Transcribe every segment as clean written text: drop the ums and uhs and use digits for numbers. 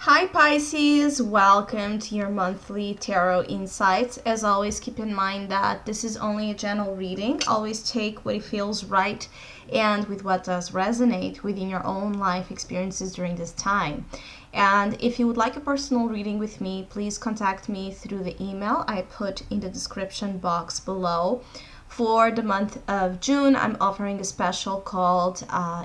Hi Pisces, welcome to your monthly tarot insights. As always, keep in mind that this is only a general reading. Always take what feels right and with what does resonate within your own life experiences during this time. And if you would like a personal reading with me, please contact me through the email I put in the description box below. For the month of June, I'm offering a special called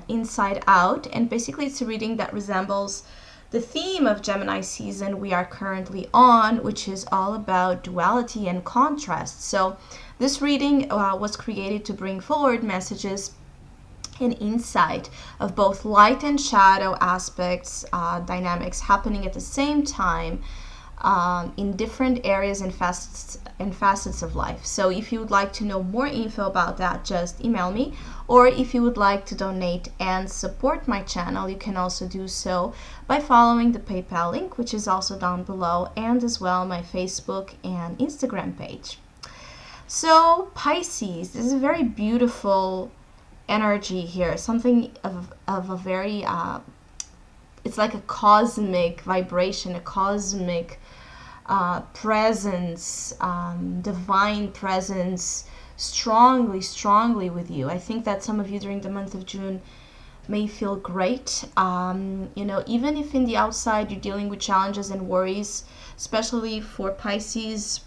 Inside Out, and basically it's a reading that resembles the theme of Gemini season we are currently on, which is all about duality and contrast. So this reading was created to bring forward messages and insight of both light and shadow aspects, dynamics happening at the same time in different areas and facets of life. So if you would like to know more info about that, just email me. Or if you would like to donate and support my channel, you can also do so by following the PayPal link, which is also down below, and as well my Facebook and Instagram page. So Pisces, this is a very beautiful energy here, something of a very it's like a cosmic vibration, a cosmic presence, divine presence, strongly with you. I think that some of you during the month of June may feel great. Even if in the outside you're dealing with challenges and worries, especially for Pisces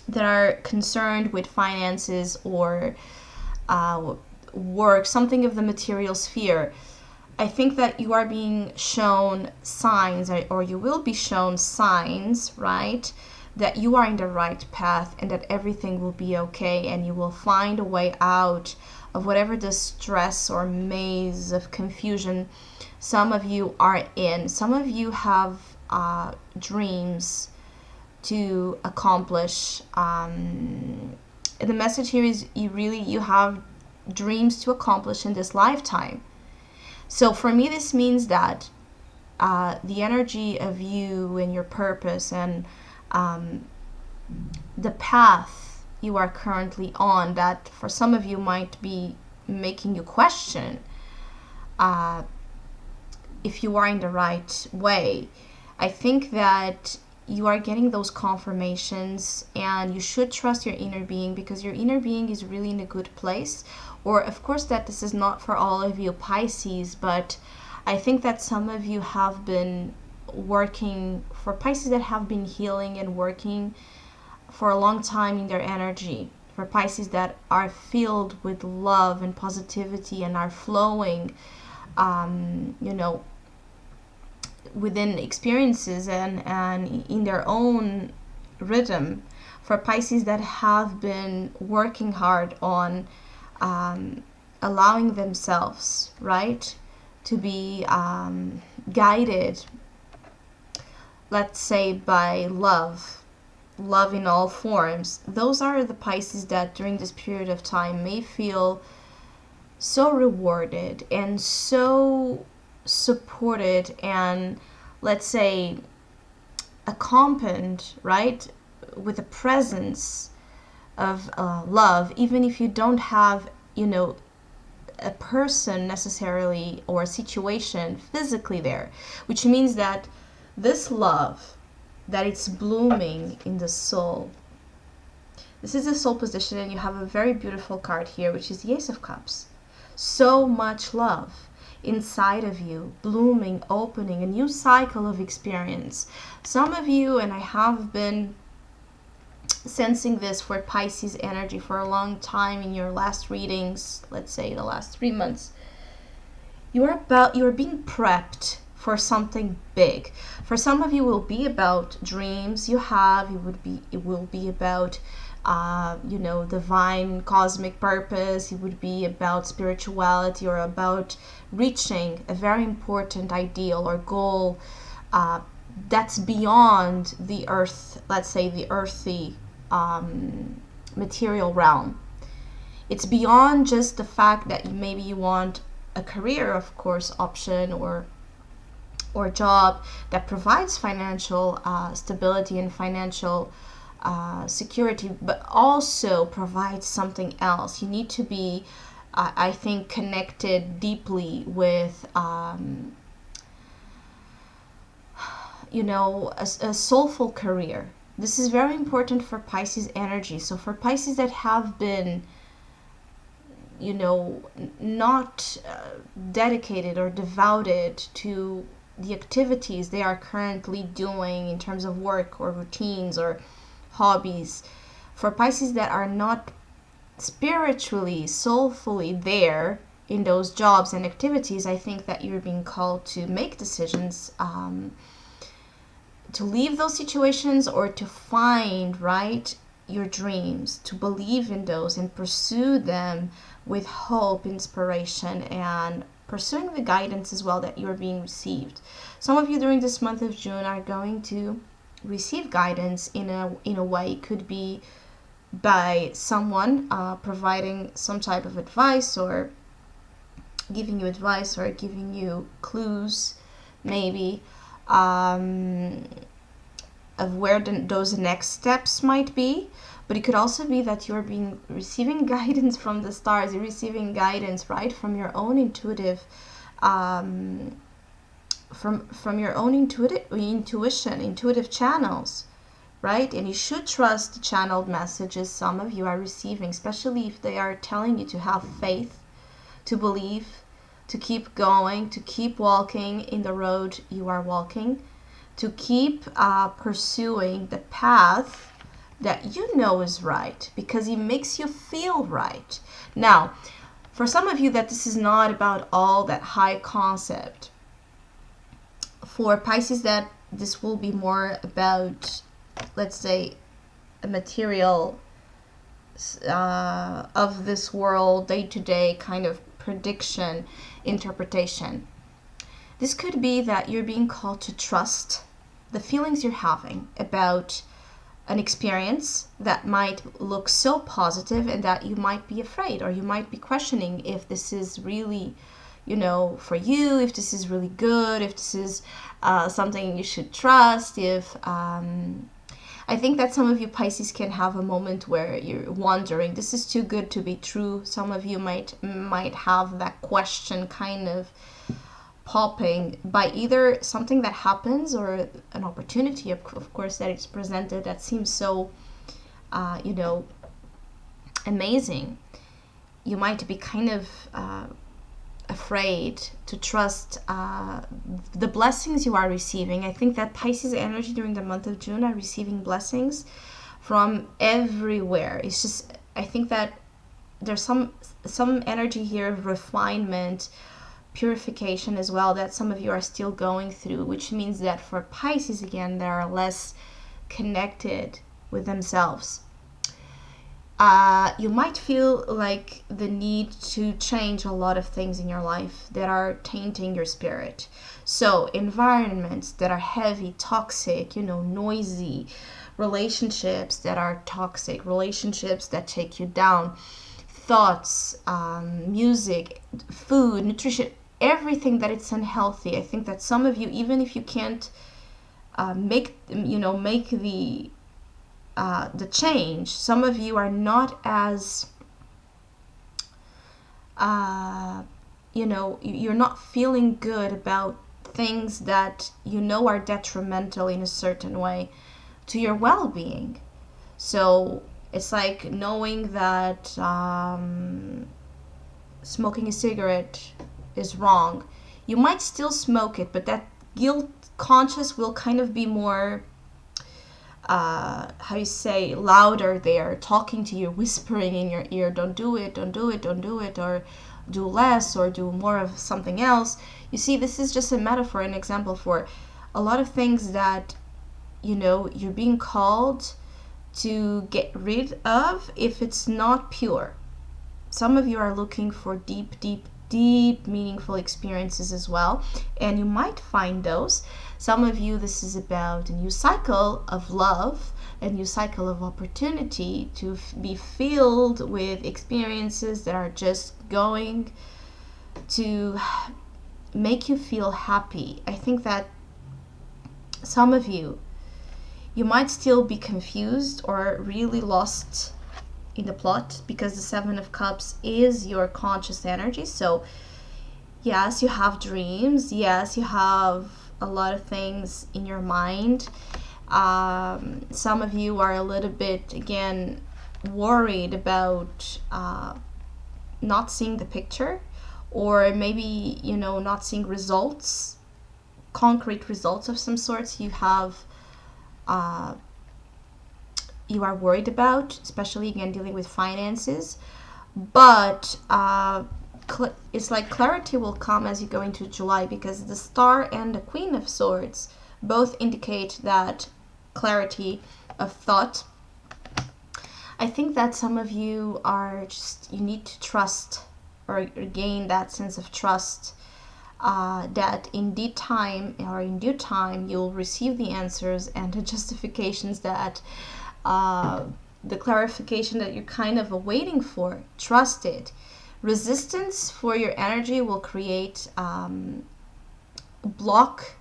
that are concerned with finances or work, something of the material sphere. I think that you are being shown signs, or you will be shown signs, right, that you are in the right path and that everything will be okay and you will find a way out of whatever the stress or maze of confusion some of you are in. Some of you have dreams to accomplish. The message here is you have dreams to accomplish in this lifetime. So for me, this means that the energy of you and your purpose and the path you are currently on, that for some of you might be making you question if you are in the right way. I think that you are getting those confirmations and you should trust your inner being, because your inner being is really in a good place. Or of course that this is not for all of you Pisces, but I think that some of you have been working, for Pisces that have been healing and working for a long time in their energy, for Pisces that are filled with love and positivity and are flowing within experiences and in their own rhythm, for Pisces that have been working hard on allowing themselves, right, to be guided, let's say, by love in all forms. Those are the Pisces that during this period of time may feel so rewarded and so supported and, let's say, accompanied, right, with a presence of love, even if you don't have a person necessarily or a situation physically there, which means that this love, that it's blooming in the soul. This is the soul position, and you have a very beautiful card here, which is the Ace of Cups. So much love inside of you, blooming, opening a new cycle of experience. Some of you, and I have been sensing this for Pisces energy for a long time in your last readings, let's say the last 3 months, you are being prepped for something big. For some of you, it will be about dreams you have. It will be about divine cosmic purpose. It would be about spirituality or about reaching a very important ideal or goal that's beyond the earth, let's say the earthy material realm. It's beyond just the fact that maybe you want a career, of course, option or job that provides financial stability and financial security, but also provides something else. You need to be, I think, connected deeply with a soulful career. This is very important for Pisces energy. So for Pisces that have been, not dedicated or devoted to the activities they are currently doing in terms of work or routines or hobbies, for Pisces that are not spiritually, soulfully there in those jobs and activities, I think that you're being called to make decisions, to leave those situations or to find, right, your dreams, to believe in those and pursue them with hope, inspiration, and pursuing the guidance as well that you're being received. Some of you during this month of June are going to receive guidance in a way. It could be by someone providing some type of advice or giving you advice or giving you clues, maybe, of where those next steps might be. But it could also be that you're receiving guidance from the stars. You're receiving guidance, right, from your own intuitive, from your own intuitive channels, right? And you should trust the channeled messages some of you are receiving, especially if they are telling you to have faith, to believe, to keep going, to keep walking in the road you are walking, to keep pursuing the path that you know is right because it makes you feel right. Now, for some of you that this is not about all that high concept, for Pisces that this will be more about, let's say, a material of this world, day-to-day kind of prediction, interpretation. This could be that you're being called to trust the feelings you're having about an experience that might look so positive and that you might be afraid or you might be questioning if this is really, for you, if this is really good, if this is something you should trust, if... I think that some of you Pisces can have a moment where you're wondering, this is too good to be true. Some of you might have that question kind of popping by either something that happens or an opportunity, of course, that is presented that seems so, amazing. You might be kind of afraid to trust the blessings you are receiving. I think that Pisces energy during the month of June are receiving blessings from everywhere. It's just, I think that there's some energy here of refinement, purification as well that some of you are still going through, which means that for Pisces, again, they are less connected with themselves. You might feel like the need to change a lot of things in your life that are tainting your spirit. So environments that are heavy, toxic, noisy, relationships that are toxic, relationships that take you down, thoughts, music, food, nutrition, everything that it's unhealthy. I think that some of you, even if you can't make the change, some of you are not as you're not feeling good about things that are detrimental in a certain way to your well-being. So it's like knowing that smoking a cigarette is wrong. You might still smoke it, but that guilt conscious will kind of be more louder there, talking to you, whispering in your ear, don't do it, don't do it, don't do it, or do less or do more of something else. You see, this is just a metaphor, an example for a lot of things that you're being called to get rid of if it's not pure. Some of you are looking for deep meaningful experiences as well, and you might find those. Some of you, this is about a new cycle of love, a new cycle of opportunity to be filled with experiences that are just going to make you feel happy. I think that some of you might still be confused or really lost in the plot, because the Seven of Cups is your conscious energy. So yes, you have dreams, yes, you have a lot of things in your mind. Some of you are a little bit, again, worried about not seeing the picture, or maybe, not seeing results, concrete results of some sorts you are worried about, especially, again, dealing with finances. But it's like clarity will come as you go into July, because the Star and the Queen of Swords both indicate that clarity of thought. I think that some of you you need to trust, or gain that sense of trust, that in due time you'll receive the answers and the justifications, that the clarification that you're kind of waiting for. Trust it. Resistance for your energy will create a block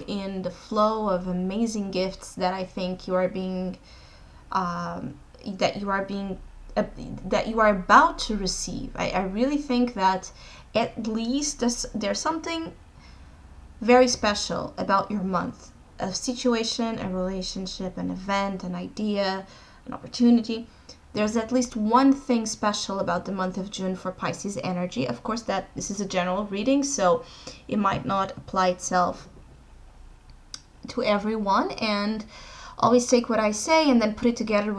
in the flow of amazing gifts that I think you are about to receive. I really think that at least there's something very special about your month. A situation, a relationship, an event, an idea, an opportunity. There's at least one thing special about the month of June for Pisces energy. Of course, that this is a general reading, so it might not apply itself to everyone. And always take what I say and then put it together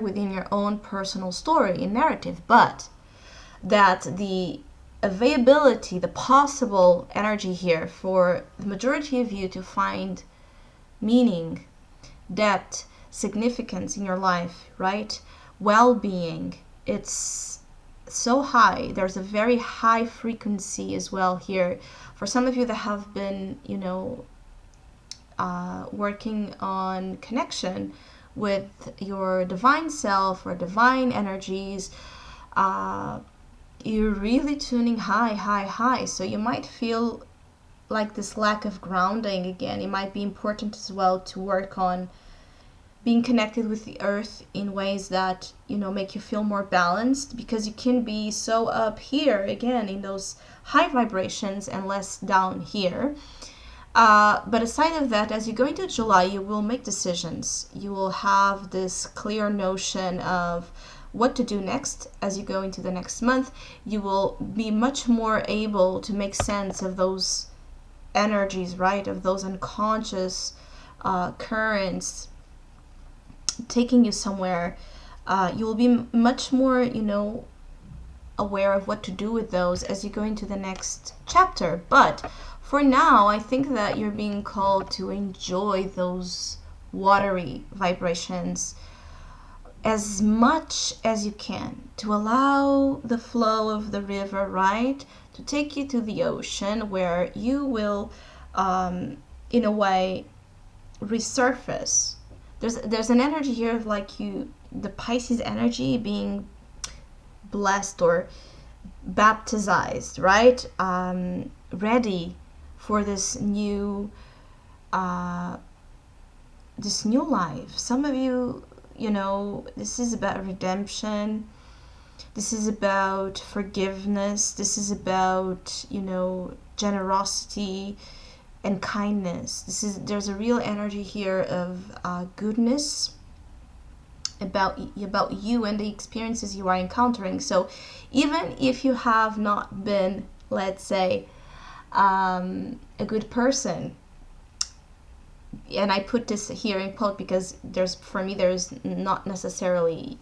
within your own personal story and narrative. But that the availability, the possible energy here for the majority of you to find meaning, depth, significance in your life, right? Well-being, it's so high. There's a very high frequency as well here. For some of you that have been, working on connection with your divine self or divine energies, you're really tuning high. So you might feel like this lack of grounding again. It might be important as well to work on being connected with the earth in ways that, make you feel more balanced, because you can be so up here again in those high vibrations and less down here. But aside of that, as you go into July, you will make decisions. You will have this clear notion of what to do next. As you go into the next month, you will be much more able to make sense of those energies, right? Of those unconscious currents taking you somewhere. You will be much more, aware of what to do with those as you go into the next chapter. But for now, I think that you're being called to enjoy those watery vibrations as much as you can, to allow the flow of the river, right, to take you to the ocean, where you will, in a way, resurface. There's an energy here of the Pisces energy being blessed or baptized, right? Ready for this new life. Some of you, this is about redemption. This is about forgiveness. This is about, generosity and kindness. There's a real energy here of goodness about you and the experiences you are encountering. So even if you have not been, let's say, a good person, and I put this here in quote because there's not necessarily,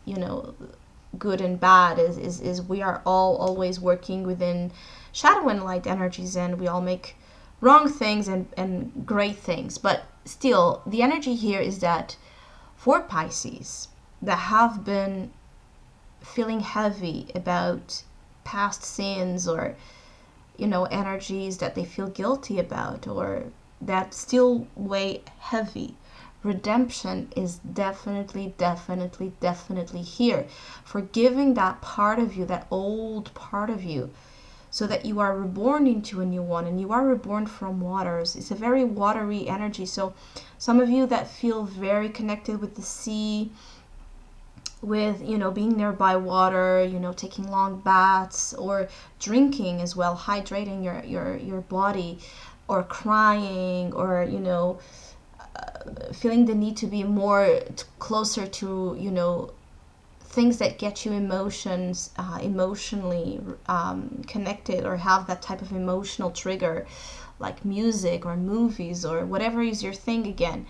good and bad. Is we are all always working within shadow and light energies, and we all make wrong things and great things. But still, the energy here is that for Pisces that have been feeling heavy about past sins, or energies that they feel guilty about, or that still weigh heavy, redemption is definitely here. Forgiving that part of you, that old part of you, so that you are reborn into a new one, and you are reborn from waters. It's a very watery energy. So some of you that feel very connected with the sea, with, you know, being nearby water, you know, taking long baths, or drinking as well, hydrating your body, or crying, or, you know, feeling the need to be more closer to, you know, things that get you emotionally connected, or have that type of emotional trigger, like music or movies or whatever is your thing again.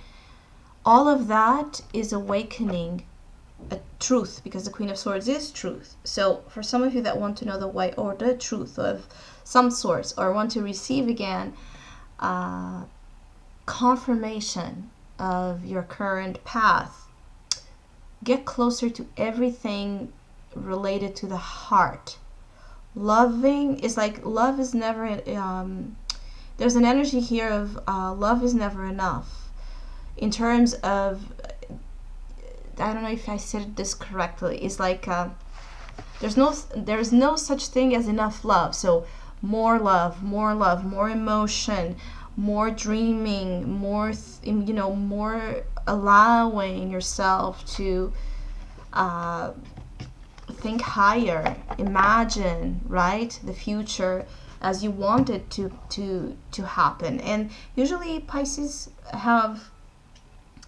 All of that is awakening a truth, because the Queen of Swords is truth. So for some of you that want to know the way or the truth of some sorts, or want to receive again confirmation of your current path, get closer to everything related to the heart. Loving is like, love is never, there's an energy here of love is never enough. In terms of, I don't know if I said this correctly, it's like there's no such thing as enough love. So more love, more emotion, more dreaming, more you know, more allowing yourself to think higher, imagine, right, the future as you want it to happen. And usually Pisces have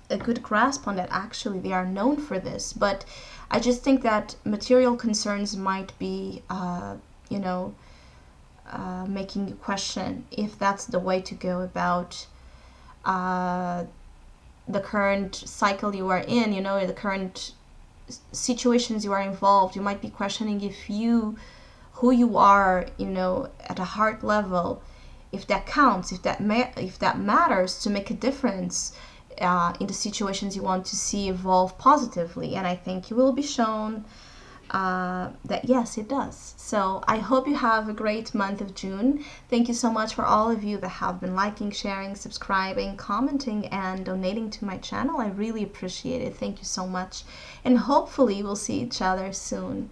a good grasp on that. Actually, they are known for this, but I just think that material concerns might be you know, making you question if that's the way to go about the current cycle you are in, you know, the current situations you are involved. You might be questioning if you, who you are, you know, at a heart level, if that counts, if that matters to make a difference in the situations you want to see evolve positively. And I think you will be shown that yes, it does. So I hope you have a great month of June. Thank you so much for all of you that have been liking, sharing, subscribing, commenting, and donating to my channel. I really appreciate it. Thank you so much. And hopefully we'll see each other soon.